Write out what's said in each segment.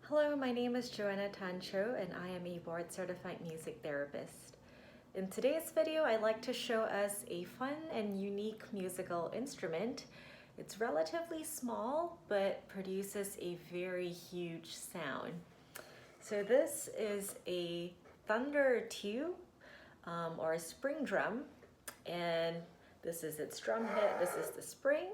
Hello, my name is Joanna Tancho and I am a board-certified music therapist. In today's video, I'd like to show us a fun and unique musical instrument. It's relatively small, but produces a very huge sound. So this is a thunder tube or a spring drum, and this is its drum head, this is the spring.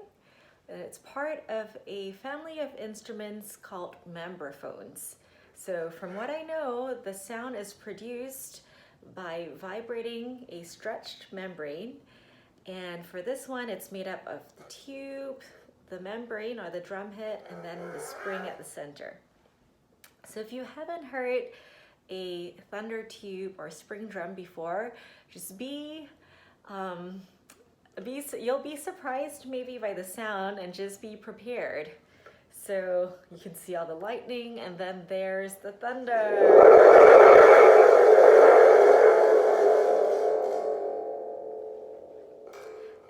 And it's part of a family of instruments called membraphones. So from what I know, the sound is produced by vibrating a stretched membrane. And for this one, it's made up of the tube, the membrane or the drum head, and then the spring at the center. So if you haven't heard a thunder tube or spring drum before, just you'll be surprised maybe by the sound, and just be prepared. So you can see all the lightning, and then there's the thunder.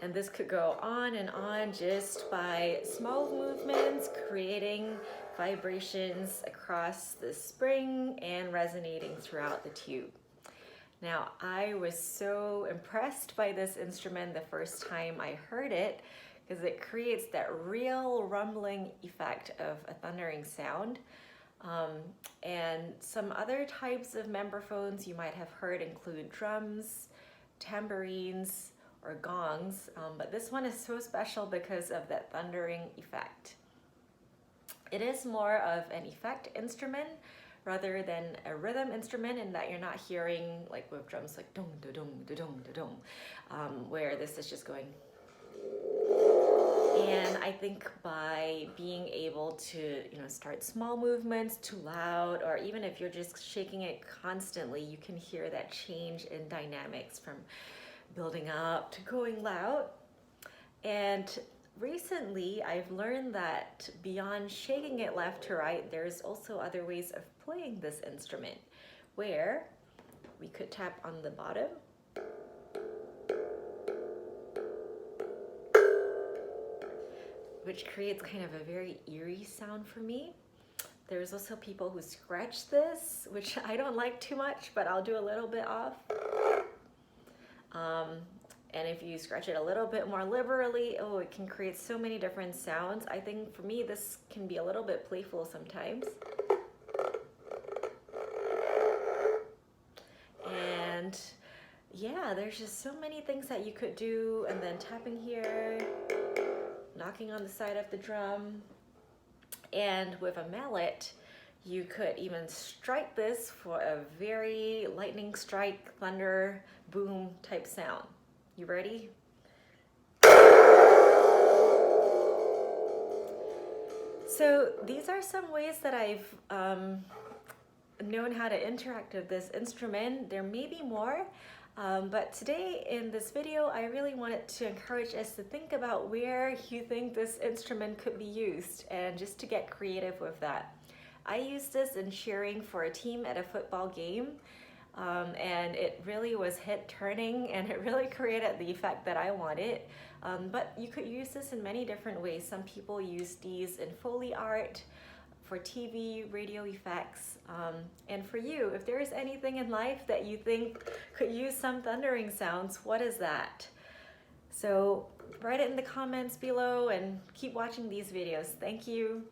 And this could go on and on just by small movements, creating vibrations across the spring and resonating throughout the tube. Now, I was so impressed by this instrument the first time I heard it, because it creates that real rumbling effect of a thundering sound. And some other types of membraphones you might have heard include drums, tambourines, or gongs, but this one is so special because of that thundering effect. It is more of an effect instrument rather than a rhythm instrument, in that you're not hearing like with drums like dong da dong da dong da dong, where this is just going. And I think by being able to start small movements too loud, or even if you're just shaking it constantly, you can hear that change in dynamics from building up to going loud. And recently, I've learned that beyond shaking it left to right, there's also other ways of playing this instrument, where we could tap on the bottom, which creates kind of a very eerie sound for me. There's also people who scratch this, which I don't like too much, but I'll do a little bit of. And if you scratch it a little bit more liberally, it can create so many different sounds. I think for me, this can be a little bit playful sometimes. And yeah, there's just so many things that you could do. And then tapping here, knocking on the side of the drum. And with a mallet, you could even strike this for a very lightning strike, thunder, boom type sound. You ready? So these are some ways that I've known how to interact with this instrument. There may be more, but today in this video, I really wanted to encourage us to think about where you think this instrument could be used, and just to get creative with that. I used this in cheering for a team at a football game. And it really was hit turning, and it really created the effect that I wanted. But you could use this in many different ways. Some people use these in Foley art, for TV, radio effects. And for you, if there is anything in life that you think could use some thundering sounds, what is that? So write it in the comments below and keep watching these videos. Thank you.